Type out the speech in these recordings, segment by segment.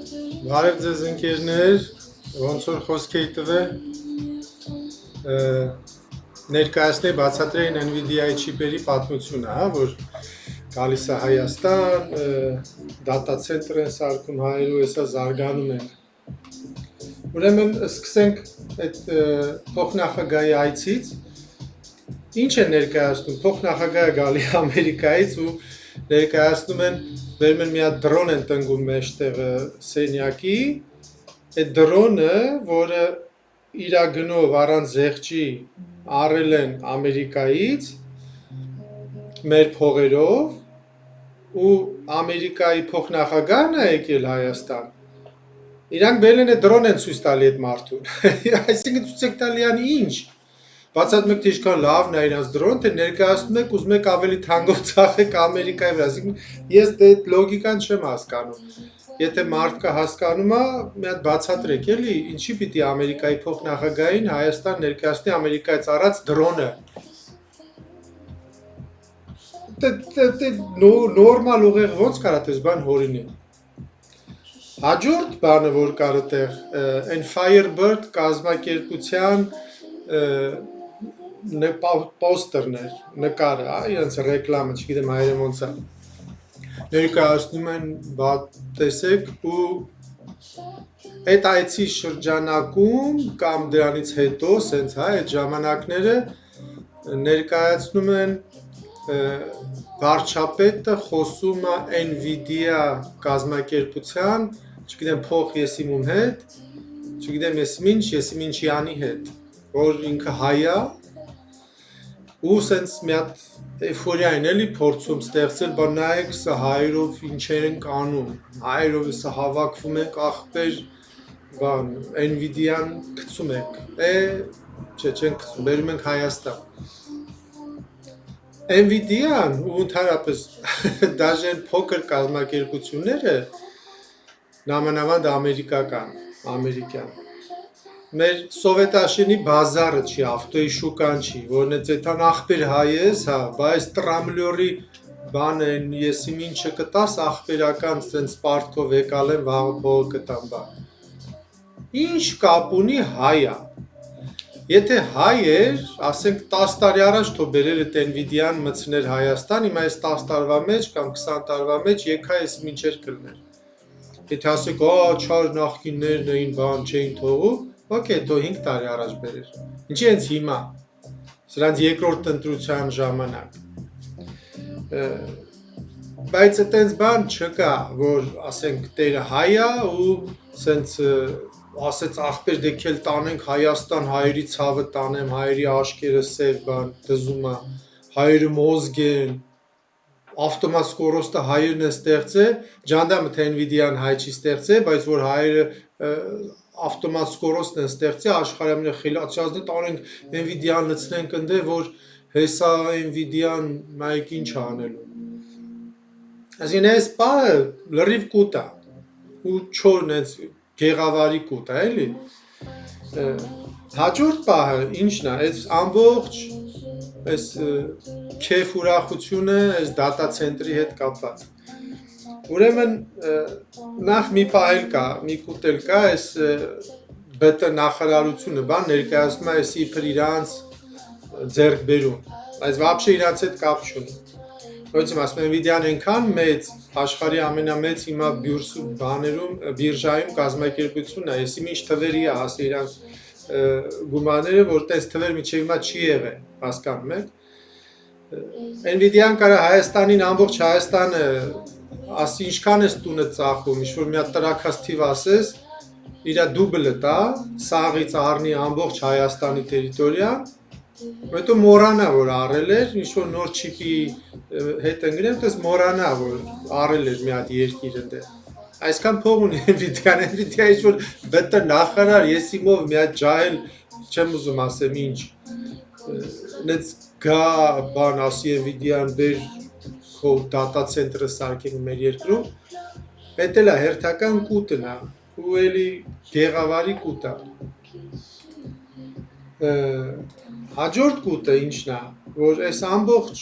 Բարև ձեզ ընկերներ, ոնց որ խոսք էի տվել, ներկայացնեի բացատրեին NVIDIA-ի չիպերի պատմությունը, որ գալիս է Հայաստան, դատա ցենտր են սարքում հայերու, հեսա զարգանում են։ Ուրեմն սկսենք այդ փոխնախագահի այցից, ինչ է ներկայացնում, փոխնախագահը գալի Ամերիկայից ու ներկայացնում են, բերում են մի հատ դրոն են տնկում մեջտեղը սենյակի, այդ դրոնը, որը իրա գնով առանց զեղչի առել են Ամերիկայից, մեր փողերով ու Ամերիկայի փոխնախագահն է եկել Հայաստան, իրանք բերել են այդ դրոն են ցույց տալի այդ մարդուն, այսինքն ցույց եք տալի ան ինչ, բացատրում եք թե ինչքան լավն է իրանց դրոն, թե ներկայացնում եք ուզում եք ավելի թանկով ծախեք Ամերիկայի վրա, այսինքն ես այդ լոգիկան չեմ հասկանում, եթե մարդկա հասկանում է, մի հատ բացատրեք էլի, ինչի պիտի Ամերիկայի փոխնախագահին Հայաստան ներկայացնի Ամերիկայից առած դրոնը, նորմալ ուղեղ ոնց կարա տես բան հորինի։ Հաջորդ բանը, որ կար այդտեղ, այն Firebird կազմակերպության պոստերն էր, նկարը, իրենց ռեկլամը, չգիտեմ հայերեն ոնց է։ Ներկայացնում են, տեսեք ու այդ այցի շրջանակում կամ դրանից հետո, սենց այդ ժամանակները ներկայացնում են վարչապետը խոսում է NVIDIA կազմակերպության, չգիտեմ փող եսիմ ում հետ, չգիտեմ եսիմ ինչյանի հետ, որ ինքը հայ է ու սենց մի հատ էйֆորիա են էլի փորձում ստեղծել, բա նայեք սա հայերով ինչեր են անում, հայերով սա հավաքվում եք ախպեր, բան NVIDIA-ն գցում եք, չէ, չենք գցում, բերում ենք Հայաստան։ NVIDIA-ն ու ընդհանրապես դաժե փոքր կազմակերպությունները նամանավանդ ամերիկյան մեր սովետաշինի բազարը չի, ավտոյի շուկան չի, որն է ձեթան ախպեր հայ ես, հա, բայց տրամլյորի բան են, եսիմ ինչը կտաս, ախպերական սենց պարտքով եկալ են, վաղը փողը կտան բան։ Ինչ կապ ունի հայա։ Եթե հայ էր, ասենք 10 տարի առաջ թող բերել այդ NVIDIA-ն մտցներ Հայաստան, հիմա այս 10 տարվա մեջ կամ 20 տարվա մեջ եկա ես մինչեր կլներ։ Եթե ասեք, չար նախկիններն էին, բան չէին թողում, օքեյ, թող 5 տարի առաջ բերեր։ Ինչի հենց հիմա, սրանց երկրորդ ընտրության ժամանակ։ Բայց այդպես բան չկա, որ ասենք տերը հայ է ու սենց ասեց ախպեր դեքել տանենք Հայաստան, հայերի ցավը տանեմ, հայերի աշկերը սև բան, դզում է, հայերը մոզգ են, ավտոմատ սկորոստը հայերն են ստեղծել, ջանդամը թե NVIDIA-ն հայ չի ստեղծել, բայց որ հայերը ավտոմատ սկորոստն են ստեղծել, աշխարհամենը խելացածն տանենք NVIDIA-ն լցնենք ընդ որ հեսա NVIDIA-ն նայեք ինչ անելու։ Այսինքն այս բանը լրիվ կուտ է, ու չորն է գեղավարի կուտ է, էլի։ Հաջորդ պահը ինչն է, այս ամբողջ այս քեֆ ուրախությունը այս դատա ցենտրի հետ կապված։ Ուրեմն նախ մի պահ էլ կա, մի կուտ էլ կա, այս ԲՏ նախարարությունը բան ներկայացնում է այս իբր իրանց ձեռքբերում, բայց вообще իրանց հետ կապ չունի։ Ոնց եմ ասում, NVIDIA-ն այնքան մեծ, աշխարհի ամենամեծ հիմա բյուրսու բաներում, բիրժայում կազմակերպությունն է, եսիմ ինչ թվերի է հասել իրանց գումարները, որ տես թվեր միջև հիմա չի եղել, հասկանում եք։ NVIDIA-ն կարա Հայաստանին, ամբողջ Հայաստանը, ասի ինչքան ես տունը ծախում, ինչ-որ մի հատ տրաքած թիվ ասես, իրա դուբլը տա, սաղից առնի ամբողջ Հայաստանի տերիտորիան, Հետո մորանա, որ առել էր, ինչ-որ նոր չիպի հետ ընգրեմ, տես մորանա, որ առել էր մի հատ երկիր ընդ է։ Այսքան փող ունի NVIDIA-ն, NVIDIA ինչ-որ ԲՏ նախարար, ես իմով մի հատ ջահել, չեմ ուզում ասեմ ինչ, նենց գա բան ասի NVIDIA-ն բեր քո դատա ցենտրը սարքենք մեր երկրում, էդ էլ է հերթական կուտն է, ու էլի գեղավարի կուտ է։ Հաջորդ կուտը ինչն է, որ այս ամբողջ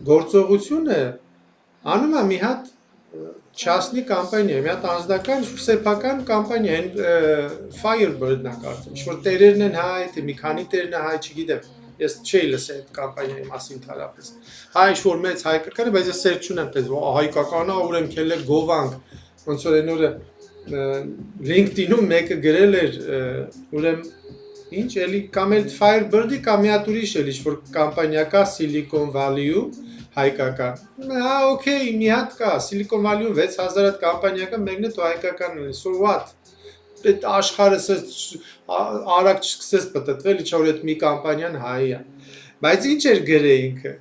գործողությունը անում է մի հատ частный կամպանիա, մի հատ անձնական սեփական կամպանիա, այն Firebird-ն է կարծեմ, ինչ որ տերերն են հայ, թե մի քանի տերն է հայ, չգիտեմ։ Ես չէի լսել այդ կամպանիայի մասին ընդհանրապես։ Հայ ինչ որ մեծ հայկական է, բայց ես սեր չունեմ, տես հայկականա, ուրեմն քելե գովանք, ոնց որ այն օրը LinkedIn-ում մեկը գրել էր, ուրեմն ինչ էլի կամ էլ Firebird-ի կամ մի հատ ուրիշ էլ ինչ որ կամպանիա կա Silicon Valley-ում հայկական։ Հա, օքեյ, մի հատ կա Silicon Valley-ում 6000 հատ կամպանիա կա, մեկն է դու հայկականն ես։ So what? Այդ աշխարհը արագ չսկսես պատտվել, ինչ որ այդ մի կամպանիան հայ է։ Բայց ինչ էր գրել ինքը։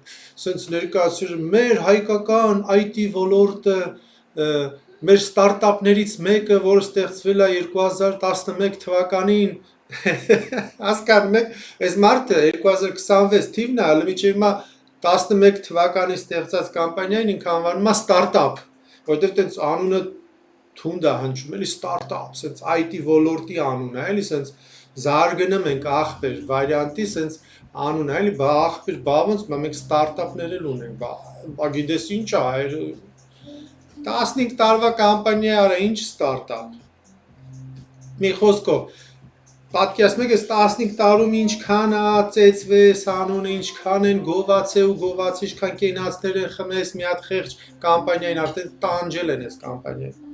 Սենց ներկայացրել մեր հայկական IT ոլորտը մեր ստարտափներից մեկը, որը ստեղծվել է 2011 թվականին, հասկանում եք, այս մարդը 2026 թիվն է, մինչև հիմա 11 թվականին ստեղծած կամպանիային ինքը անվանում է ստարտափ, որտեղ տենց անունը թունդ է հնչում, էլի ստարտափ, սենց IT ոլորտի անուն է, էլի սենց զարգնում ենք ախպեր վարիանտի, սենց անուն է, էլի բա ախպեր, բա ոնց մենք ստարտափներ էլ ունենք, բա գիտես ինչ է, 15 տարվա կամպանիա արա, ինչ ստարտափ։ Մի խոսքով, պատկերացնեք, այս 15 տարում ինչքան է ծեծվես անունը, ինչքան են գովացե ու գովացի, ինչքան կենացներ են խմես, մի հատ խեղճ կամպանիային արդեն տանջել են այս կամպանիային։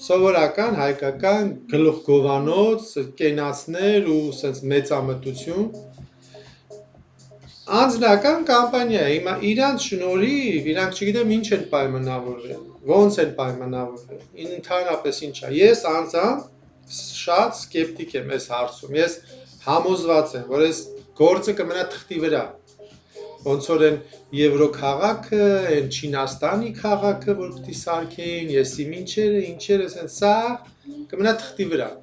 Սովորական հայկական գլուխգովանոց, կենացներ ու սենց մեծամտություն։ Անձնական կամպանիա է, հիմա իրանց շնորհիվ, իրանք չգիտեմ ինչ են պայմանավորվել, ոնց են պայմանավորվել, ընդհանրապես ինչ է։ Ես անձամբ շատ սկեպտիկ եմ այս հարցում, ես համոզված եմ, որ այս գործը կմնա թղթի վրա, ոնց որ են Եվրոքաղաքը, են Չինաստանի քաղաքը, որ պիտի սարքեին, եսի ինչերը, սա կմնա թղթի վրա։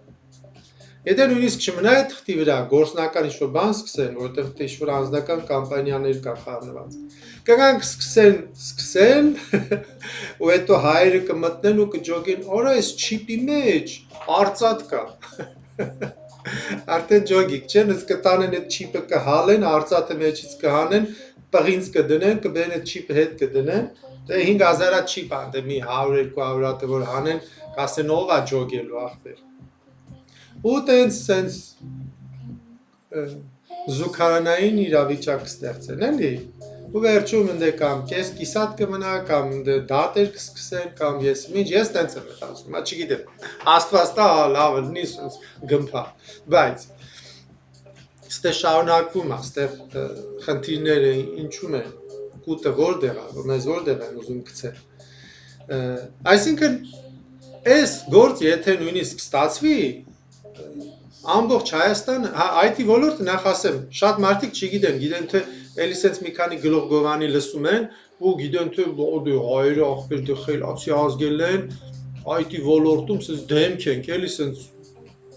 Եթե նույնիսկ չմնա այդ թղթի վրա, գործնական ինչ-որ բան սկսեն, որտեղ ինչ-որ անձնական կամպանիաներ կա խառնված։ Կգանք սկսեն, ու հետո հայերը կմտնեն ու կջոգեն, օրա այս չիպի մեջ արծաթ կա։ Արդեն ջոգիկ չեն, ես կտանեն այդ չիպը կհալեն, արծաթը մեջից կհանեն, պղինց կդնեն, կբերեն այդ չիպը հետ կդնեն, դե 5000 չիպ ան, դե մի 100-200 հատը որ հանեն, կասեն ով է ջոգելու ախպեր։ Ու տենց սենց զուգարանային իրավիճակ ստեղծեն, էլի, ու վերջում ընդե կամ կես կիսատ կմնա, կամ դատեր կսկսեն, կամ ես տենց եմ մտածում, չգիտեմ, աստված տա լավ լինի սենց գմփա, բայց ստե շարունակվում է, ստե խնդիրները ինչում են, կուտը որտեղ է, մեզ որտեղ են ուզում գցել։ Այսինքն, այս գործ եթե նույնիսկ ստացվի, ամբողջ Հայաստանը, IT ոլորտը նախ ասեմ, շատ մարդիկ չգիտեն, գիտեն թե էլի սենց մի քանի գլուխգովանի լսում են ու գիտեն թե հայերը ախպեր դե խելացի ազգել են, IT ոլորտում սենց դեմք ենք, էլի սենց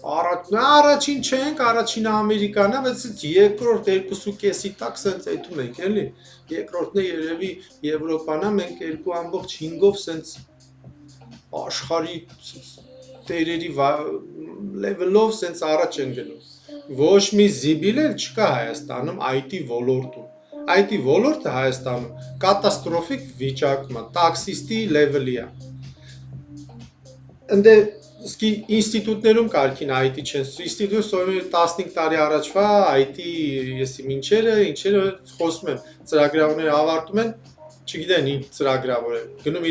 առաջին չենք, առաջինը Ամերիկան է, բայց սենց երկրորդ 2.5-ի տակ սենց այդում ենք, էլի, երկրորդն է երևի Եվրոպան է, մենք 2.5-ով սենց աշխարհի տերերի լեվելով սենց առաջ են գնում։ Ոչ մի զիբիլ էլ չկա Հայաստանում IT ոլորտում։ IT ոլորտը Հայաստանում կատաստրոֆիկ վիճակում է, տաքսիստի լեվելի է։ Ընդ սկի ինստիտուտներում կարգին IT չեն, ինստիտուտը սովորել 15 տարի առաջվա IT եսի ինչերը խոսում են, ծրագրավորները ավարտում են, չգիտեն ինչ ծրագրավորել։ Գնում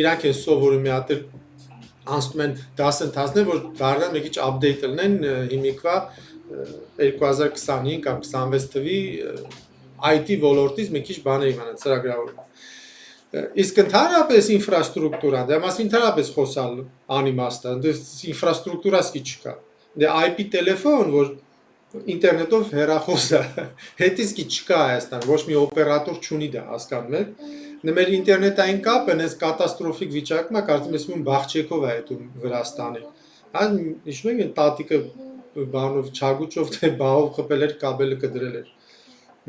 իրանք են սովորում մի հատ անցնում են դասընթացներ, որ դառնան մի քիչ update լինեն հիմիկվա 2025 կամ 26 թվի IT ոլորտից մի քիչ բաներ իմանան ծրագրավորում։ Իսկ ընդհանրապես ինֆրաստրուկտուրան, դա մասն ընդհանրապես խոսալ անիմաստ է, դες ինֆրաստրուկտուրաս քիչ չկա։ Դե IP տելեֆոն, որ ինտերնետով հեռախոս է, հետից քիչ չկա Հայաստան, ոչ մի օպերատոր չունի դա, հասկանում եք։ Մեր ինտերնետային կապը այս կատաստրոֆիկ վիճակում է, կարծում ես ում բաղջեքով է հետում Վրաստանի։ Այն հիշում եք տատիկը բանով չագուճով թե բահով խփել էր կաբելը կդրել էր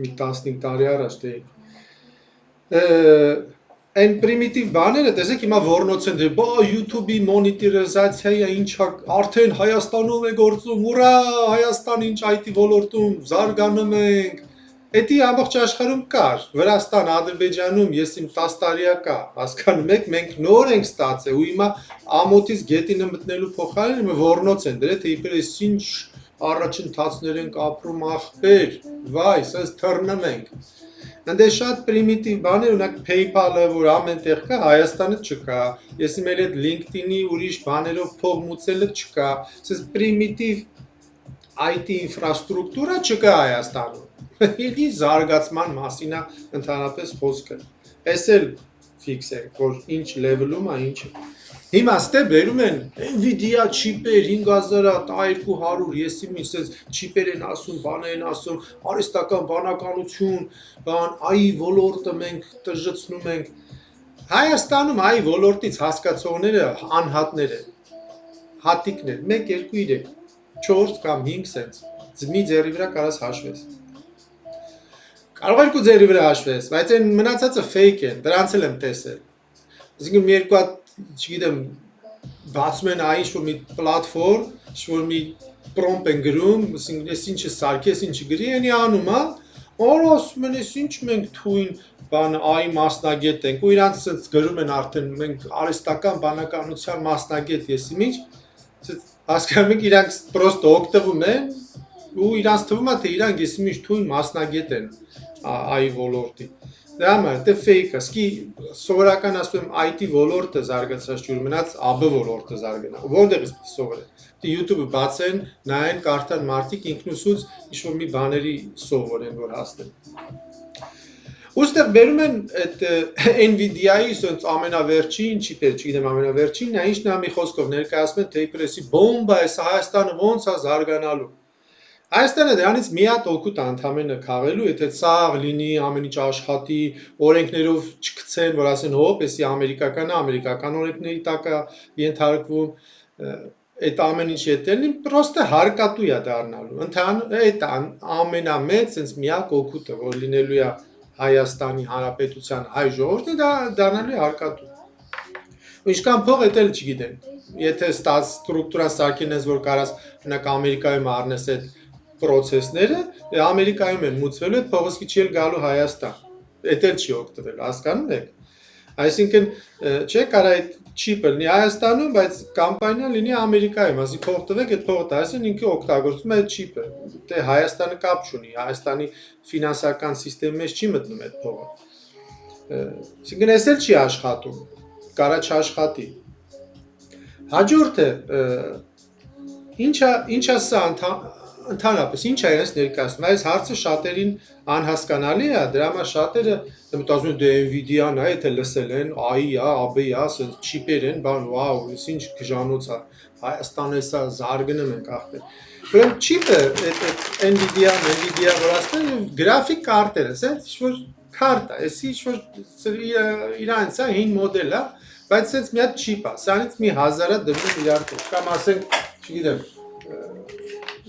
մի 15 տարի առաջ դե այն պրիմիտիվ բաները տեսեք հիմա ոռնոց են դե բա YouTube-ի մոնետիզացիա ինչա արդեն Հայաստանում է գործում ուրա Հայաստան ինչ IT ոլորտում զարգանում ենք Էդի ամբողջ աշխարհում կար, Վրաստան, Ադրբեջանում ես իմ 10 տարիա կա, հասկանում եք, մենք նոր ենք ստացել ու հիմա ամոթից գետինը մտնելու փոխարեն ոռնոց են դրել, թե իբր էս ինչ առաջընթացներ ենք ապրում ախպեր, վայ, սենց թռնում ենք։ Ընդ շատ պրիմիտիվ բան է, օրինակ PayPal-ը, որ ամենտեղ կա, Հայաստանը չկա։ Ես իմ այդ LinkedIn-ի ուրիշ բաներով փող մուծելը չկա։ Սենց պրիմիտիվ IT ինֆրաստրուկտուրա չկա Հայաստանում։ Իդի զարգացման մասին է ընդհանրապես խոսքը։ Էս էլ ֆիքս է, որ ինչ level-ում է, ինչ է։ Հիմա ստե բերում են Nvidia չիպեր 5200, ես իմ ինձ չիպեր են ասում, բաներ են ասում, արհեստական բանականություն, բան, AI ոլորտը մենք տժժեցնում ենք։ Հայաստանում AI ոլորտից հասկացողները անհատներ են, հատիկներ, 1, 2, 3, 4 կամ 5 սենց, մի ձեռի վրա կարաս հաշվես։ Կարող երկու ձեռի վրա հաշվես, բայց այն մնացածը fake են, դրանց էլ եմ տեսել։ Այսինքն մի երկու հատ, չգիտեմ, բացում են այն ինչ-որ մի պլատֆորմ, ինչ-որ մի prompt են գրում, այսինքն ես ինչը սարքի, ես ինչը գրի, այնի անում, հա։ Օր ասում են, ես ինչ մենք թույն բան AI մասնագետ ենք, ու իրանց սենց գրում են արդեն մենք արհեստական բանականության մասնագետ, ես ինչ, հասկանում եք իրանք պրոստը օգտվում են, ու իրանց թվում է, թե իրանք ես ինչ թույն մասնագետ են AI ոլորտի։ Դա համար դե fake-ը, սկի սովորական ասում եմ IT ոլորտը զարգացած ջուր մնաց AB ոլորտը զարգանա։ Որտեղից պիտի սովորեն։ Դե YouTube-ը բացեն, նայեն, կարդան մարդիկ ինքնուսուց ինչ-որ մի բաների սովորեն, որ հասնեն։ Ուստեղ բերում են այդ Nvidia-ի ասենց ամենավերջին, չիպեր, չգիտեմ ամենավերջինն է, ինչն է մի խոսքով ներկայացնում են, թե իբրեսի բոմբա է, սա Հայաստանը ոնց է զարգանալու։ Հայաստանը դրանից մի հատ օգուտ է ընդամենը քաղելու, եթե ցաղ լինի, ամեն ինչ աշխատի, օրենքներով չգցեն, որ ասեն հոպ, էսի ամերիկական է, ամերիկական օրենքների տակ է ենթարկվում, այդ ամեն ինչ ետելին պրոստը հարկատու է դառնալու։ Ընդհանուր այդ ամենամեծ sense միակ օգուտը, որ լինելու է Հայաստանի Հանրապետության հայ ժողովրդի, դա դառնալու է հարկատու։ Ինչքան փող էտել չգիտեմ։ Եթե ստաց ստրուկտուրան սարքեն ես, որ կարաս օրինակ Ամերիկայում առնես այդ process-ները, Ամերիկայում են մուծվելու, այդ փողը չի գալու Հայաստան։ Էդ էլ չի օգտվել, հասկանում եք։ Այսինքն, չէ՞ կարա այդ չիպը լինի Հայաստանում, բայց կամպանիան լինի Ամերիկայում, ասի փող տվեք, այդ փողը տալիս ինքը օգտագործում է այդ չիպը։ Դե Հայաստանը կապ չունի, Հայաստանի ֆինանսական համակարգի մեջ չի մտնում այդ փողը։ Այսինքն, էս էլ չի աշխատում, կարա չաշխատի։ Հաջորդը, ինչա սա ընդհանրապես ինչ է այս ներկայացնում, այս հարցը շատերին անհասկանալի է, դրա համար շատերը մտածում են դե Nvidia-ն է, եթե լսել են, AI-ա, AB-ա, ասենց չիպեր են, բան, վաու, այս ինչ գժանոց է, Հայաստանը սա զարգանում ենք ախպեր։ Ուրեմն չիպը, Nvidia, որ ասում են, գրաֆիկ կարտերը, ասենց ինչ-որ քարտ է, էսի ինչ-որ իրանց է, հին մոդել է, բայց ասենց մի հատ չիպ է, սրանից մի 1000-ը դնում իրար տեղ, կամ ասենք, չգիտեմ,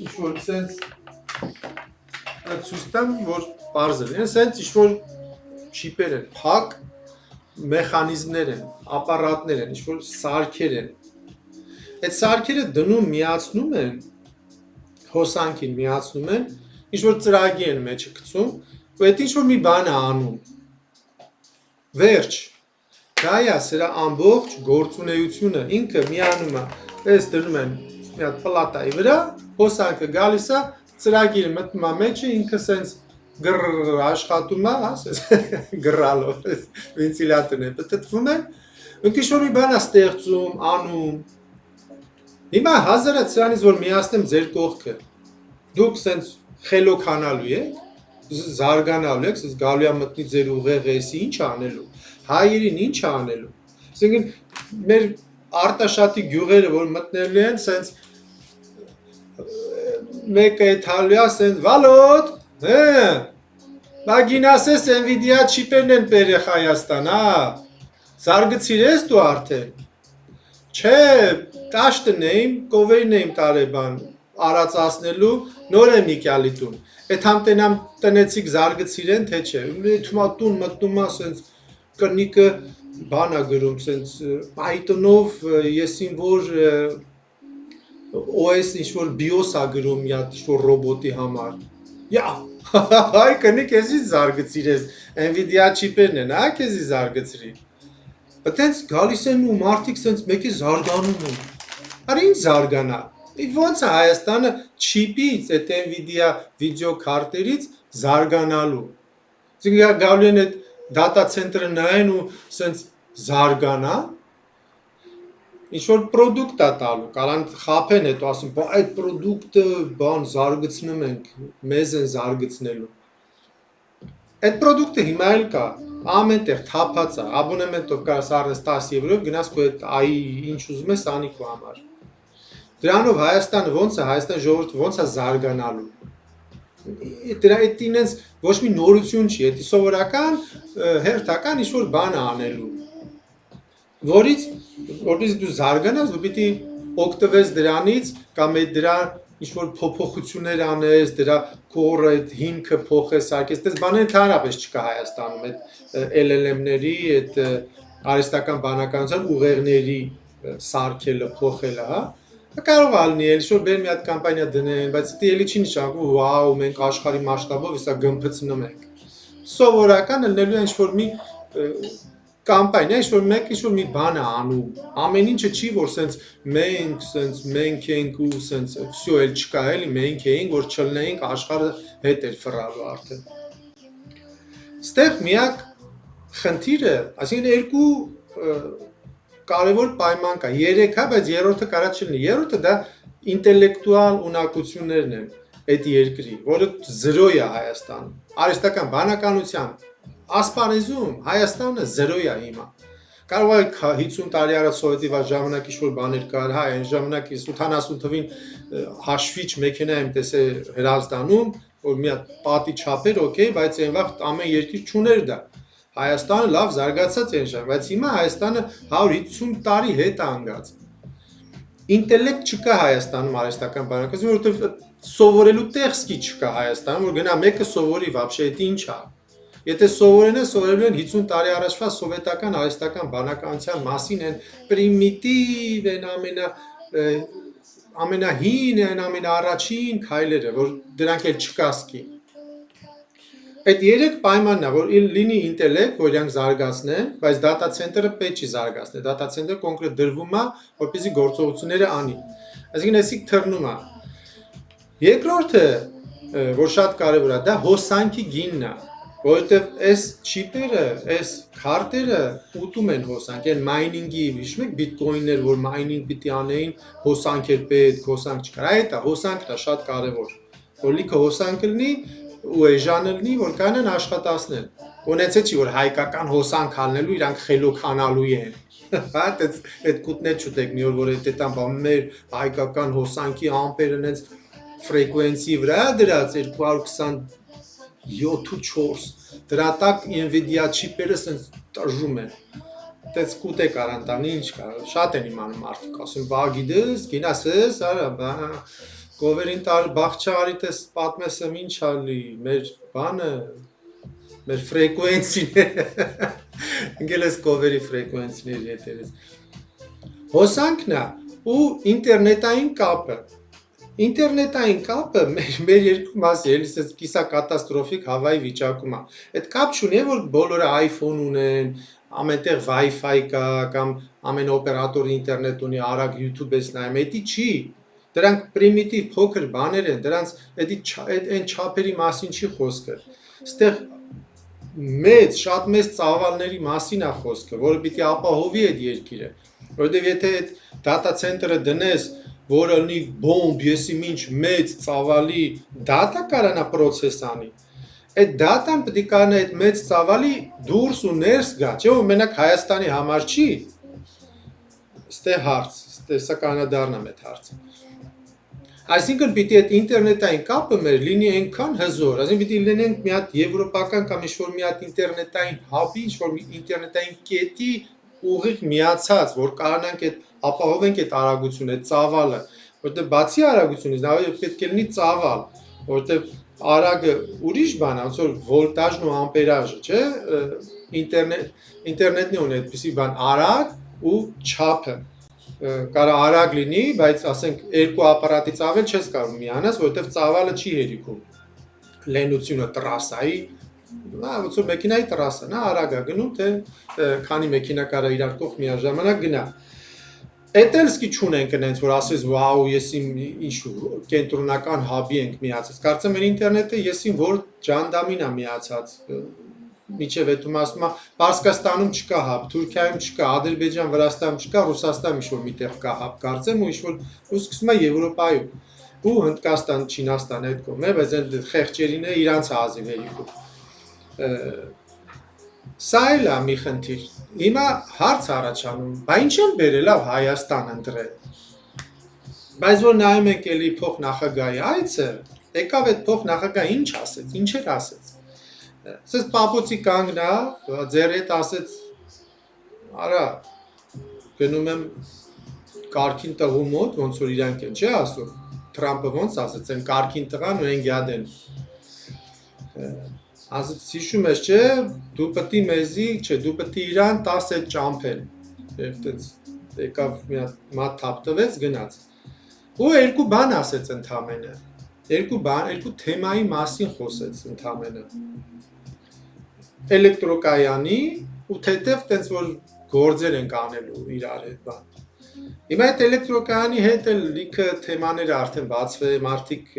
ինչ-որ սենց ցույց տամ, որ պարզել են, սենց ինչ-որ չիպեր են, փակ մեխանիզմներ են, ապարատներ են, ինչ-որ սարքեր են։ Այդ սարքերը դնում միացնում են, հոսանքին միացնում են, ինչ-որ ծրագի են մեջը գցում, ու այդ ինչ-որ մի բան է անում։ Վերջ, դա է սրա ամբողջ գործունեությունը, ինքը միանում է, այս դնում են մի հատ պլատայի վրա, հոսանքը գալիս է, ծրագիրը մտնում է մեջը, ինքը սենց գրր աշխատում է, գրալով, վենտիլատորն է պտտվում են, ինքը ինչ-որ մի բան է ստեղծում, անում։ Հիմա 1000-ը սրանից, որ միացնեմ ձեր կողքը, դուք սենց խելոքանալու եք, զարգանալու եք, սենց գալու է մտնի ձեր ուղեղեսի, ինչ անելու, հայերին ինչ անելու։ Այսինքն, մեր արտաշատի գյուղերը, որ մտնելու են, սենց մեկը եթալու է, սենց վալոտ, մագինասես Nvidia չիպերն են պերեխ Հայաստան, զարգցիր ես դու արդեն, չէ, տաշտն եմ, կովերն եմ տարեբան, արածասնելու, նոր եմ իկյալի տուն, էդ համտենամ տնեցիք զարգցիր են, թե չէ, թումա տուն մտնում է, սենց կրնիկը բան է գրում, սենց Python-ով ես իմ որ OS ինչ-որ BIOS է գրում, ինչ-որ ռոբոտի համար, Հայ կնի քեզի զարգացիր ես Nvidia չիպերն են, հա քեզի զարգացրի։ Այդտենց գալիս են ու մարդիկ սենց մեկի զարգանում են։ Արի ինչ զարգանա։ Ոնց է Հայաստանը չիպից, այդ Nvidia վիդեո քարտերից զարգանալու։ Իսկ գալու են այդ data center-ը նայեն ու սենց զարգանա։ Ինչ որ product է տալու, կարան խափեն հետո ասում, բա այդ product-ը բան զարգացնում ենք, մեզ են զարգացնելու։ Այդ product-ը հիմա էլ կա, ամենտեղ թափած է, abonnement-ով կարաս առնես 10 եվրով, գնաս քո այդ AI ինչ ուզում ես անի քո համար։ Դրանով Հայաստանը ոնց է, Հայաստան ժողովուրդը ոնց է զարգանալու։ Դրա այդ ինձ ոչ մի նորություն չի, դա սովորական հերթական ինչ որ բան է անելու։ Որից որպես դու զարգանաս, դու պիտի օգտվես դրանից կամ այդ դրա ինչ որ փոփոխություններ անես, դրա core այդ հիմքը փոխես, արկես, դες բաներ ընդհանրապես չկա Հայաստանում, այդ LLM-ների, այդ արհեստական բանականության ուղեղների սարքելը, փոխելը, հա։ Կարող է լինի, էլ շուտ բեր մի հատ կամպանիա դնեն, բայց դա էլի չի նշանակում, վաու, մենք աշխարհի մասշտաբով հեսա գմփցնում ենք։ Սովորական ելնելու է ինչ որ մի կամպանիա, ինչ որ մեկ ինչ որ մի բան է անում։ Ամեն ինչը չի որ սենց մենք ենք ու սենց всё էլ չկա էլի մենք էինք որ չլնեինք աշխարհը հետ էր ֆռալու արդեն։ Ստեղ միակ խնդիրը, այսինքն երկու կարևոր պայման կա, 3 հա, բայց երրորդը կարա չլինի։ Երրորդը դա ինտելեկտուալ ունակություններն են այդ երկրի, որը 0 է Հայաստանում։ Արհեստական բանականության ասպարեզում Հայաստանը 0 է հիմա։ Կարող է 50 տարի առաջ սովետի ժամանակ ինչ որ բաներ կար, հա, այն ժամանակ 80 թվին հաշվիչ մեքենա եմ տեսել Հրազդանում, որ մի հատ պատի չափեր, օքեյ, բայց այն վաղ ամեն երկիր չուներ դա։ Հայաստանը լավ զարգացած էր շա, բայց հիմա Հայաստանը 150 տարի հետ է անգած։ Ինտելեկտ չկա Հայաստանում արհեստական բանականություն, որովհետև սովորելու տեխսկի չկա Հայաստանում, որ գնա մեկը սովորի вообще դա ինչ է։ Եթե սովորելու են 50 տարի առաջվա սովետական արհեստական բանականության մասին են պրիմիտիվ են ամենահին են ամենաառաջին քայլերը, որ դրանք էլ չկասկի։ Այդ 3 պայմանն է, որ լինի ինտելեկտ, որ իրանք զարգացնեն, բայց data center-ը պետք չի զարգացնել։ Data center-ը կոնկրետ դրվում է, որպեսզի գործողությունները անի։ Այսինքն էսիկ թռնում է։ Երկրորդը, որ շատ կարևոր է, դա հոսանքի գինն է, որովհետև այս չիպերը, այս քարտերը ուտում են հոսանք, այն մայնինգի, հիշում եք բիտկոիններ, որ մայնինգ պիտի անեին, հոսանք էր պետք, հոսանք չկար։ Այդ է, հոսանքն է շատ կարևոր։ Որ լիքը հոսանք լինի ու էժան լինի, որ կանեն աշխատացնեն։ Ունեցե չի որ հայկական հոսանք անելու իրանք խելոքանալու են։ Հա, այդ կուտներ չուտեք մի օր որ այդտան բան մեր հայկական հոսանքի ամպերը նենց ֆրեկվենսի վրա դրած 227.4 դրա տակ Nvidia չիպերը սենց տժում են։ Դες կուտեք արանտանի ինչ կա, շատ են իմանում մարդիկ, ասում բա գիտես, գինասես, արա բա Գովերին տար բախչարի տես պատմեսը ինչ ալի, մեր բանը, մեր ֆրեկվենսիները, ընգել ես գովերի ֆրեկվենսիների հետերես։ Հոսանքն է ու ինտերնետային կապը մեր երկու մասի, էլի սենց կիսա կատաստրոֆիկ հավայի վիճակում է։ Այդ կապ չունի, որ բոլորը iPhone ունեն, ամենտեղ Wi-Fi կա, կամ ամեն օպերատորը ինտերնետ ունի, արագ YouTube ես նայում, դա չի։ Դրանք պրիմիտիվ փոքր բաներ են, դրանց այն չափերի մասին չի խոսքը։ Ստեղ շատ մեծ ծավալների մասին է խոսքը, որը պիտի ապահովի այդ երկիրը։ Որովհետև եթե այդ data center-ը դնես, որը ունի բոմբ, եսի ինչ մեծ ծավալի data կարանա process անի, այդ data-ն պետք է կարողանա այդ մեծ ծավալի դուրս ու ներս գա, չէ՞ որ մենակ Հայաստանի համար չի։ Ստեղ հարց, սա կանադառնամ այդ հարցը։ Այսինքն պիտի այդ ինտերնետային կապը մեր լինի այնքան հզոր, այսինքն պիտի լինենք մի հատ եվրոպական կամ ինչ-որ մի հատ ինտերնետային հաբի, ինչ-որ մի ինտերնետային կետի ուղիղ միացած, որ կարողանանք այդ ապահովենք այդ արագությունը, այդ ծավալը, որտեղ բացի արագությունից նաև պետք է լինի ծավալ, որտեղ արագը ուրիշ բան է, ոնց որ վոլտաժն ու ամպերաժը, չէ՞, ինտերնետն ունի այդպիսի բան, արագ ու չափը կարա արագ լինի, բայց ասենք երկու ապարատից ավել չես կարող միանաս, որովհետև ծավալը չի հերիքում։ լենությունը տրասայի, նա ոնց որ մեքենայի տրասը, նա արագ է գնում, թե քանի մեքենա կարա իրար կողմ միաժամանակ գնա։ Էտելսկի չունենք այնց որ ասես վաու, ես իմ ինչ կենտրոնական հաբի ենք միացած։ Կարծեմ են ինտերնետը եսին որ ջանդամին է միացած։ Միջև այդում ասում է Պարսկաստանում չկա հաբ, Թուրքիայում չկա, Ադրբեջան, Վրաստանում չկա, Ռուսաստանում ինչ որ միտեղ կա հաբ, կարծեմ ու ինչ որ ու սկսում է Եվրոպայում ու Հնդկաստան, Չինաստան այդ կողմ է, բայց այդ խեղճերին է իրանց հազի վերիկու։ Սա էլ է մի խնդիր։ Հիմա հարց առաջանում, բա ինչ են բերել ավ Հայաստան ընտրել։ Բայց որ նայում ենք էլի փոխնախագահի այցը, եկավ այդ փոխնախագահը ինչ ասեց, ինչեր ասեց։ Ասես պապուծի կանգնա, ձեր հետ ասեց, արա, գնում եմ կարգին տղու մոտ, ոնց որ իրանք են, չէ ասում, Թրամպը ոնց ասեց, են կարգին տղան ու են գյադ են։ Ասեց, հիշում ես, չէ, դու պտի մեզի, չէ, դու պտի իրան 10 հետ ճամփել։ Այդտենց եկավ մի հատ մատ թափ տվեց, գնաց։ Ու երկու բան ասեց ընդամենը։ Երկու թեմայի մասին խոսեց ընդամենը։ Էլեկտրոկայանի ու թեթև տենց որ գործեր են կանելու իրար հետ բան։ Հիմա այդ էլեկտրոկայանի հետ էլ լիքը թեմաները արդեն բացվել, մարդիկ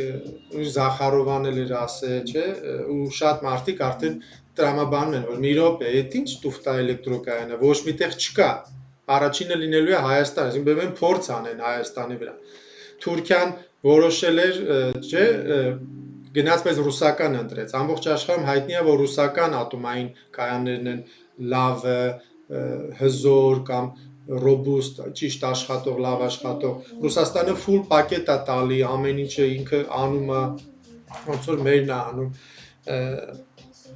ու Զախարովան էլ էր ասել, չէ, ու շատ մարդիկ արդեն տրամաբանում են, որ մի րոպե, այդ ինչ տուֆտա էլեկտրոկայանը, ոչ միտեղ չկա։ Առաջինը լինելու է Հայաստան, այսինքն բեմ են փորձ անեն Հայաստանի վրա։ Թուրքիան որոշել էր, չէ, գնաց մեզ ռուսական ընտրեց։ Ամբողջ աշխարհում հայտնի է, որ ռուսական ատոմային կայաններն են լավ, հզոր կամ ռոբուստ, ճիշտ աշխատող, լավ աշխատող։ Ռուսաստանը full պակետ է տալի, ամեն ինչը ինքը անում է, ոնց որ մերն է անում։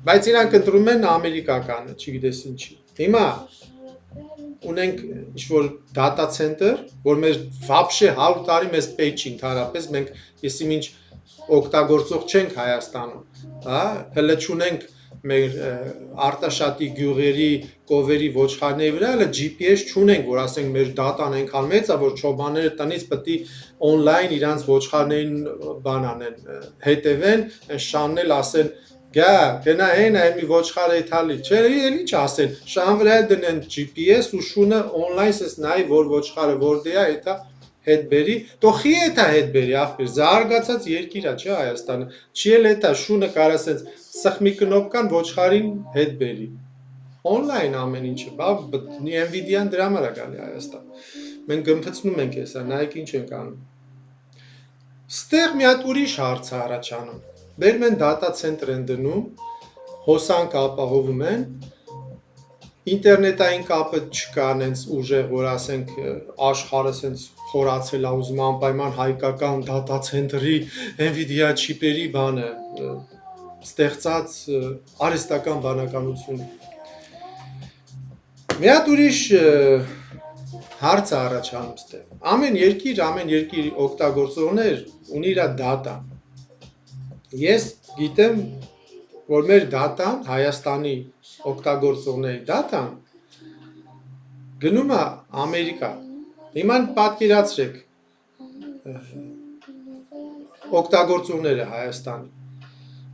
Բայց իրանք ընտրում են ամերիկականը, չգիտես ինչի։ Հիմա ունենք ինչ-որ data center, որ մեր вообще 100 տարի մեզ պետք չի ընդհանրապես, մենք եսիմ ինչ օգտագործող չենք Հայաստանում, հա, հələ չունենք մեր արտաշատի գյուղերի, կովերի ոչխարների վրա, հələ GPS չունենք, որ ասենք մեր դատան այնքան մեծ է, որ չոբաները տնից պետք է on-line իրանց ոչխարներին բան անեն, հետևեն, շաննել ասեն Գա, գնա հենա մի ոչխար էթալի, չէ, էլ ինչ ասեն, շան վրա դնեն GPS ու շունը on-line սես նայ, որ ոչխարը որտե է, էթա հետ բերի, տոխի էթա հետ բերի, ախպեր, զարգացած երկիր է, չէ, Հայաստանը, չի էլ էթա շունը կարա սենց սխմի կնոպկան ոչխարին հետ բերի, on-line ամեն ինչը, բա Nvidia-ն դրա համար է գալի Հայաստան, մենք գմփցնում ենք հեսա, նայեք ինչ ենք անում, ստեղ մի հատ ուրիշ հարց է առաջանում, Բերում են data center են դնում, հոսանք ապահովում են, ինտերնետային կապը չկա նենց ուժեղ, որ ասենք աշխարհը սենց խորացել է ուզում անպայման հայկական data center-ի Nvidia չիպերի բանը, ստեղծած արհեստական բանականություն։ Մի հատ ուրիշ հարց է առաջանում ստեղ։ Ամեն երկիր օգտագործողներ ունի իր data-ն։ Ես գիտեմ, որ մեր դատան, Հայաստանի օգտագործողների դատան գնում է Ամերիկա։ Հիմա պատկերացրեք օգտագործողները Հայաստանի։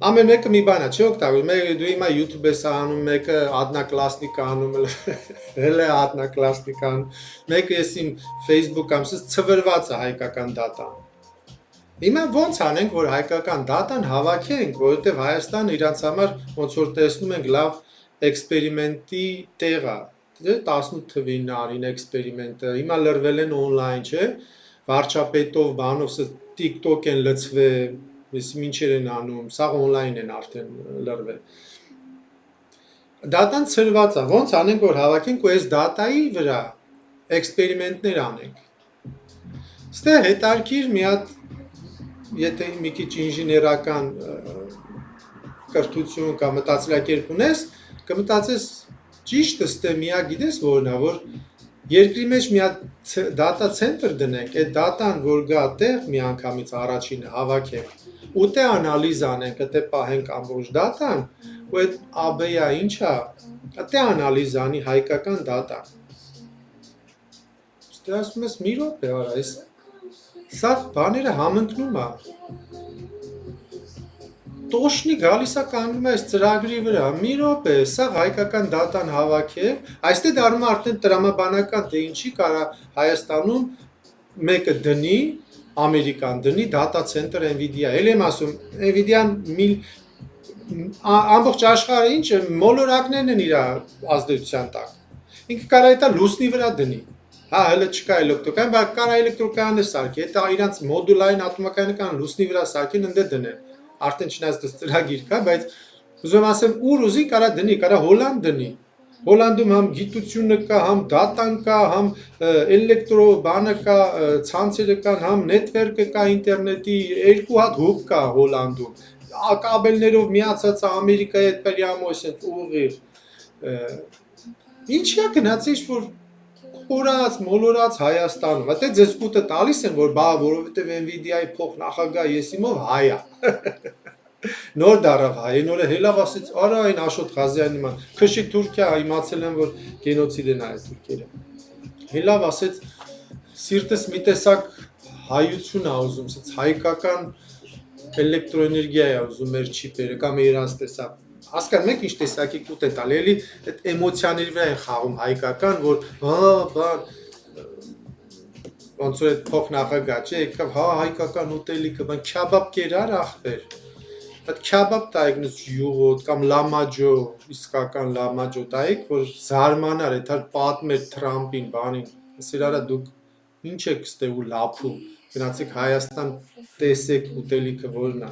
Ամեն մեկը մի բան է, չէ՞ օգտագործում։ Մեկը դու հիմա YouTube ես անում, մեկը одноклассник անում, հələ одноклассник անում։ Մեկը ես իմ Facebook-ում սս ծվրված է հայկական դատան։ Հիմա ոնց անենք, որ հայկական դատան հավաքենք, որովհետև Հայաստանը իրանց համար ոնց որ տեսնում ենք լավ էքսպերիմենտի տեղ է, 18 թվին արին էքսպերիմենտը, հիմա լրվել են on-line, չէ, վարչապետով, բանով, TikTok են լցվել, ինչեր են անում, սա on-line են արդեն լրվել։ Դատան ծրված է, ոնց անենք, որ հավաքենք ու այս դատայի վրա էքսպերիմենտներ անենք։ Ստե հետարքիր մի հատ Եթե մի քիչ ինժեներական կրթություն կամ մտածելակերպ ունես, կմտածես ճիշտ է միա գիտես որն է, որ երկրի մեջ մի հատ data center դնենք, այդ data-ն որ գա տեղ մի անգամից առաջինը հավաքենք, ու տե անալիզ անենք, դե պահենք ամբողջ data-ն, ու այդ AB-ը ինչա, տե անալիզ անի հայկական data։ Ստե ասում ես մի րոպե արա, Սա բաները համընկնում է։ տոշնի գալիս է կանգնում է այս ծրագրի վրա, մի րոպե, սա հայկական դատան հավաքել, այստեղ դառնում է արդեն տրամաբանական, թե ինչի կարա Հայաստանում մեկը դնի, Ամերիկան դնի data center Nvidia, էլ եմ ասում, Nvidia-ն ամբողջ աշխարհը ինչ է, մոլորակներն են իր ազդեցության տակ։ Ինքը կարա դա լուսնի վրա դնի։ Հա, հələ չկա էլեկտրոկայան, բայց կարա էլեկտրոկայանը սարքի, դա իրանց մոդուլային ատոմակայական լուսնի վրա սարքին ընդ դնեն։ Արդեն չնայած դա ծրագիր կա, բայց ուզում եմ ասեմ, ուր ուզի կարա դնի, կարա Հոլանդ դնի։ Հոլանդում համ գիտությունը կա, համ դատան կա, համ էլեկտրո բանը կա, ցանցերը կան, համ նետվերկը կա ինտերնետի, երկու հատ հուբ կա Հոլանդում։ Կաբելներով միացած է Ամերիկայի հետ պրյամո այսպես ուղիղ։ Ինչի՞ է գնացի, որ խորած, մոլորած Հայաստանում։ Այդտե ձեզ կուտը տալիս են, որ բա որովհետև Nvidia-ի փոխնախագահ Եսիմով հայ է։ Նոր դարավ հայ, նորը հելավ ասեց, արա այն Աշոտ Ղազյանի նման, քշի Թուրքիա իմացել են, որ գենոցիդ են այս թուրքերը։ Հելավ ասեց, սիրտս մի տեսակ հայություն է ուզում, ասեց հայկական էլեկտրոէներգիա է ուզում մեր չիպերը կամ իրանց տեսակ։ Հասկանում եք ինչ տեսակի կուտ է տալի, էլի այդ էմոցիաների վրա են խաղում հայկական, որ հա, բան ոնց որ այդ փոխնախագահ չէ, եկավ հա հայկական ուտելիքը, բան քյաբաբ կերար ախպեր։ Այդ քյաբաբ տայգնուց յուղոտ կամ լամաջո, իսկական լամաջո տայք, որ զարմանար, այդ հար պատմեր Թրամփին, բանին, ասելարա դուք ինչ եք ստե ու լափում, գնացեք Հայաստան տեսեք ուտելիքը որն է։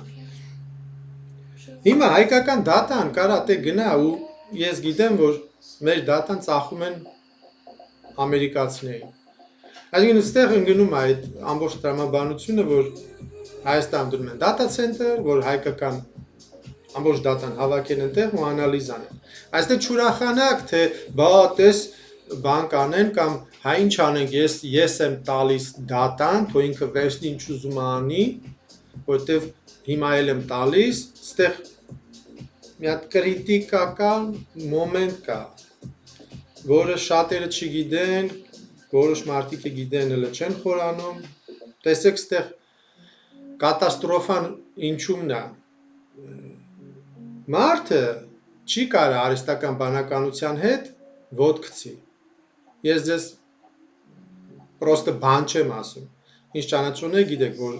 Հիմա հայկական դատան կարա թե գնա ու ես գիտեմ, որ մեր դատան ծախում են ամերիկացիներին։ Այսինքն այստեղ ընկնում է այդ ամբողջ տրամաբանությունը, որ Հայաստանում դնում են data center, որ հայկական ամբողջ դատան հավաքեն այնտեղ ու անալիզ անեն։ Այստեղ չուրախանակ, թե բա տես բան կանեն կամ հա ինչ անենք, ես եմ տալիս դատան, թող ինքը վերցնի ինչ ուզում անի, որտեվ հիմա էլ եմ տալիս, այստեղ մի հատ կրիտիկական մոմենտ կա, որը շատերը չգիտեն, որոշ մարդիկ գիտեն, հələ չեն խորանում, տեսեք այստեղ կատաստրոֆան ինչումն է։ Մարդը չի կարող արհեստական բանականության հետ ոտքցի։ Ես ձեզ պրոստը բան չեմ ասում։ Ինչ ճանաչում եք գիտեք, որ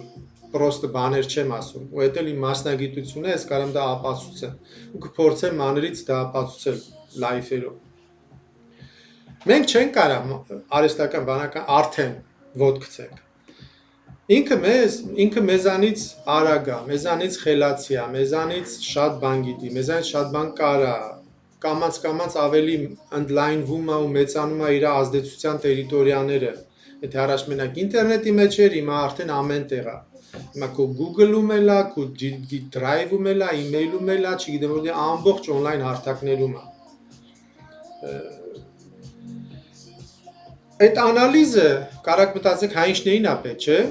պրոստը բաներ չեմ ասում։ Ու դա իմ մասնագիտությունն է, ես կարող եմ դա ապացուցեմ։ Ու կփորձեմ մանրից դա ապացուցել լայֆերով։ Մենք չենք կարող արհեստական բանական արդեն ոտքցենք։ Ինքը մեզանից արագ է, մեզանից խելացի է, մեզանից շատ բան գիտի, մեզանից շատ բան կարա, կամաց ավելի ընդլայնվում է ու մեծանում է իր ազդեցության տերիտորիաները։ Եթե առաջ մենակ ինտերնետի մեջ էր, հիմա արդեն ամեն տեղ է։ Հիմա քո Google-ում էլ է, քո Drive-ում էլ է, email-ում էլ է, չգիտեմ որ ամբողջ on-line հարթակներում է։ Այդ անալիզը կարակ մտածեք հա ինչներին է պետք, չէ՞։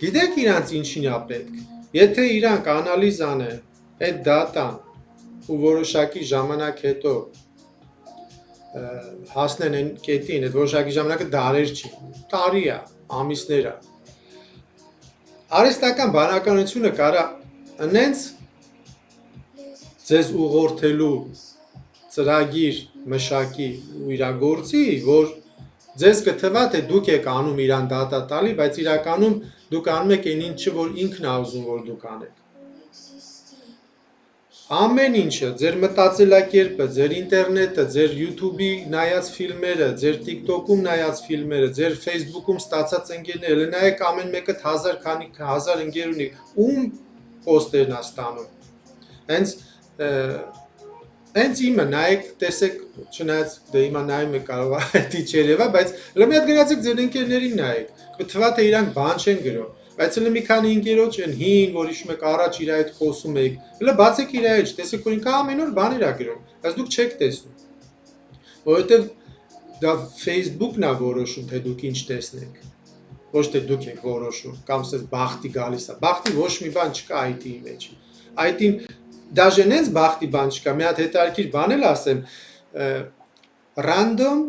Գիտեք իրանց ինչին է պետք։ Եթե իրանք անալիզ անեն այդ դատան ու որոշակի ժամանակ հետո հասնեն այն կետին, այդ որոշակի ժամանակը դարեր չի, տարի է, ամիսներ է։ Արհեստական բանականությունը կարա ընենց ձեզ ուղղորդելու ծրագիր մշակի ու իրագործի, որ ձեզ կթվա թե դուք եք անում իրան դատա տալի, բայց իրականում դուք անում եք այն ինչը, որ ինքն է ուզում, որ դուք անեք։ Ամեն ինչը, ձեր մտածելակերպը, ձեր ինտերնետը, ձեր YouTube-ի նայած ֆիլմերը, ձեր TikTok-ում նայած ֆիլմերը, ձեր Facebook-ում ստացած ընկերները, նայեք ամեն մեկը 1000 քանի 1000 ընկեր ունի, ում պոստերն է ստանում։ Հենց իմը նայեք, տեսեք, չնայած դե հիմա նայում եք կարող է դի չերևա, բայց հələ մի հատ գնացեք ձեր ընկերներին նայեք, կթվա թե իրանք բան չեն գրում, բայց հələ մի քանի ընկերոջ են հին, որ հիշում եք առաջ իր հետ խոսում եք, հələ բացեք իր հետ, տեսեք որ ինքը ամեն օր բաներ է գրում, բայց դուք չեք տեսնում, որովհետև դա Facebook-ն է որոշում, թե դուք ինչ տեսնեք, ոչ թե դուք եք որոշում, կամ ասես բախտի գալիս է, բախտի ոչ մի բան չկա IT-ի մեջ, IT-ին Դաժե նենց բախտի բան չկա, մի հատ հետարքիր բան էլ ասեմ, random,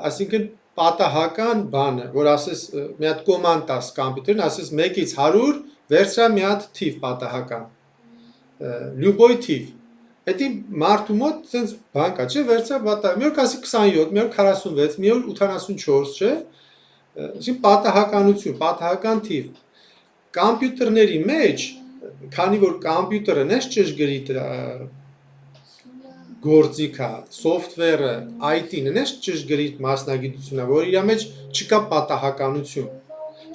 այսինքն պատահական բանը, որ ասես մի հատ կոմանդ տաս կամպյուտերին, ասես 1-ից 100 վերցրա մի հատ թիվ պատահական։ Լյուբոյ թիվ։ Էդի մարդու մոտ sense բան կա, չէ, վերցա վատա, մի օր կասի 27, մի օր 46, մի օր 84, չէ։ Այսինքն պատահականություն, պատահական թիվ։ Կոմպյուտերների մեջ, քանի որ կոմպյուտերը նես ճշգրիտ գործիք է, software-ը, IT-ն նես ճշգրիտ մասնագիտություն է, որ իր մեջ չկա պատահականություն։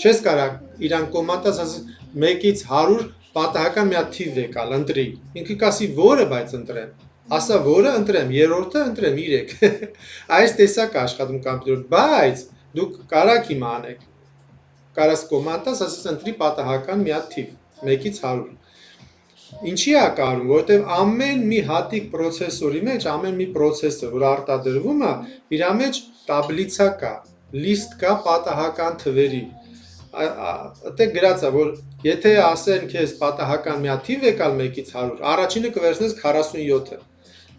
Չես կարող իրան կոմանդաս ասես 1-ից 100 պատահական մի հատ թիվ եկալ, ընտրի։ Ինքը կասի որը, բայց ընտրեմ։ Ասա որը ընտրեմ, երրորդը ընտրեմ 3։ Այս տեսակ աշխատում կոմպյուտերը, բայց դուք կարաք հիմա անեք։ Կարաս կոմանդաս ասես ընտրի պատահական մի հատ թիվ, 1-ից 100։ Ինչի է կարում, որովհետև ամեն մի հատիկ պրոցեսորի մեջ, ամեն մի պրոցեսոր, որ արտադրվում է, իր մեջ տաբլիցա կա, լիստ կա պատահական թվերի։ Այդտեղ գրած է, որ եթե ասեն քեզ պատահական մի հատ թիվ եկալ 1-ից 100, առաջինը կվերցնես 47-ը։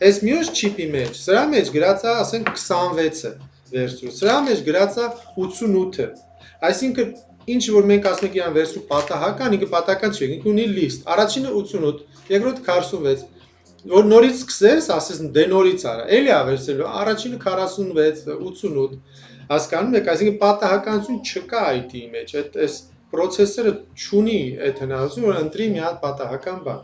Այս մյուս չիպի մեջ, սրա մեջ գրած է, ասենք 26-ը վերցրու, սրա մեջ գրած է 88-ը։ Այսինքն ինչ որ մենք ասում ենք իրան վերցրու պատահական, ինքը պատահական չէ, ինքը ունի լիստ։ Առաջինը 88, երկրորդը 46։ Որ նորից սկսես, ասես դե նորից արա, էլի է վերցրելու, առաջինը 46, 88։ Հասկանում եք, այսինքն պատահականություն չկա IT-ի մեջ, այս պրոցեսորը չունի այդ հնարավորությունը, որ ընտրի մի հատ պատահական բան։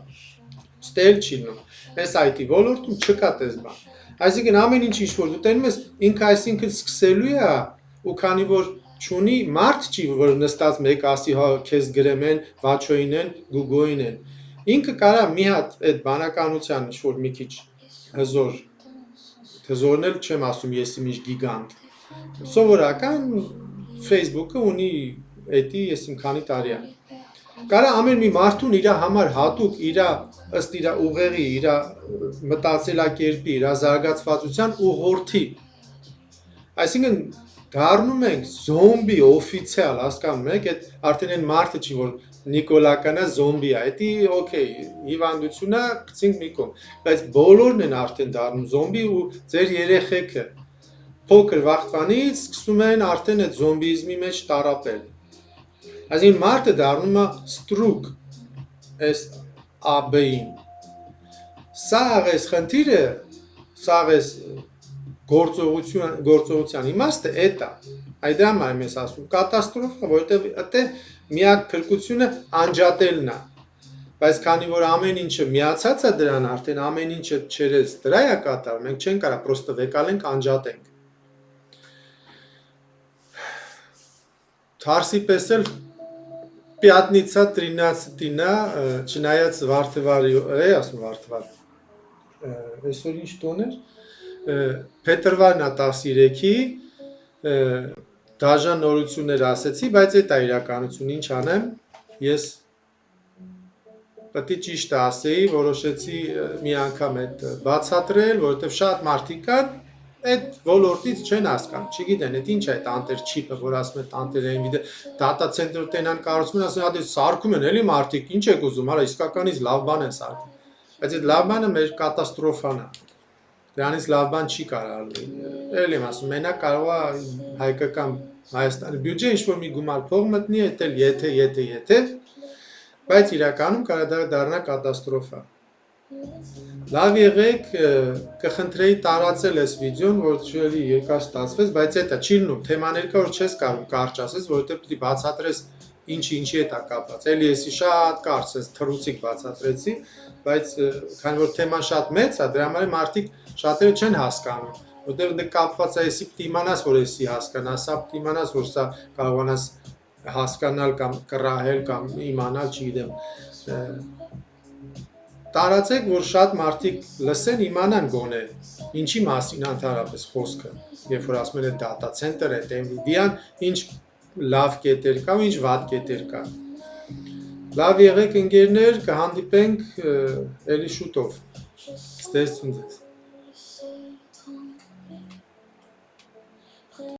Ստել չի լինում։ Այս IT ոլորտում չկա տես բան։ Այսինքն ամեն ինչ ինչ որ դու տենում ես, ինքը այսինքն սկսելու է ու քանի որ չունի մարդ չի, որ նստած մեկ ասի հա քեզ գրեմ են, վաչոին են, գուգոին են։ Ինքը կարա մի հատ այդ բանականության ինչ որ մի քիչ հզորն էլ չեմ ասում ես իմ ինչ գիգանտ։ Սովորական Facebook-ը ունի էդի ես իմ քանի տարի է։ Կարա ամեն մի մարդուն իր համար հատուկ իր ըստ իր ուղեղի, իր մտածելակերպի, իր զարգացվածության ուղղորդի։ Այսինքն դառնում ենք զոմբի օֆիցիալ, հասկանում եք, այդ արդեն այն մարդը չի որ Նիկոլականա զոմբի է, դա օքեյ, հիվանդությունա գցինք մի կողմ, բայց բոլորն են արդեն դառնում զոմբի ու ձեր երեխեքը փոքր վախտանից սկսում են արդեն այդ զոմբիիզմի մեջ տարապել։ Այսինքն մարդը դառնում է ստրուկ այս AB-ին։ Սա այս խնդիրը, սա այս գործողության իմաստը էդ է։ Այդ դրամա եմ ես ասում, կատաստրոֆա, որովհետև այդտեղ միակ փրկությունը անջատելն է։ Բայց քանի որ ամեն ինչը միացած է դրան, արդեն ամեն ինչը չերես դրա է կատարում, մենք չենք կարող պրոստը վեկալենք անջատենք։ Թարսի պես էլ Պյատնիցա 13-նա, չնայած վարդևարի, ասում վարդևար, այսօր ինչ տոն էր, փետրվարն է 13-ի, դաժան նորություններ ասեցի, բայց այդ է իրականություն, ինչ անեմ, ես պետք է ճիշտ ասեի, որոշեցի մի անգամ այդ բացատրել, որովհետև շատ մարդիկ կան, այդ ոլորտից չեն հասկանում, չգիտեն, այդ ինչ է այդ անտեր չիպը, որ ասում են անտերային վիդեո, դատա ցենտրը տենան կառուցում են, ասում են, սարքում են էլի մարդիկ, ինչ եք ուզում, հələ իսկականից լավ բան են սարքում։ Բայց այդ լավ բանը մեր կատաստրոֆան է։ Դրանից լավ բան չի կարող լինել։ Էլի եմ ասում, մենակ կարող է հայկական Հայաստանի բյուջե ինչ-որ մի գումար փող մտնի, այդ էլ եթե, բայց իրականում կարող դառնա կատաստրոֆա։ Լավ եղեք, կխնդրեի տարածել այս վիդեոն, որ չէ՞ երկար ստացվեց, բայց դա չի լինում, թեմաներ կա, որ չես կարող կարճ ասես, որովհետև պիտի բացատրես ինչի հետ է կապված։ Էլի էսի շատ կարճ ես թռուցիկ բացատրեցի, բայց քանի որ թեման շատ մեծ է, դրա համար մարդիկ շատերը չեն հասկանում, որովհետև դե կապված է էսի պիտի իմանաս, որ էսի հասկանաս, սա պիտի իմանաս, որ սա կարողանաս հասկանալ կամ կռահել կամ իմանալ, չգիտեմ։ Տարածեք, որ շատ մարդիկ լսեն, իմանան գոնե ինչի մասին ընդհանրապես խոսքը, երբ որ ասում են data center, այդ NVIDIA-ն, ինչ լավ կետեր կա ու ինչ վատ կետեր կա։ Լավ եղեք ընկերներ, կհանդիպենք էլի շուտով։ Ստեսություն ձեզ։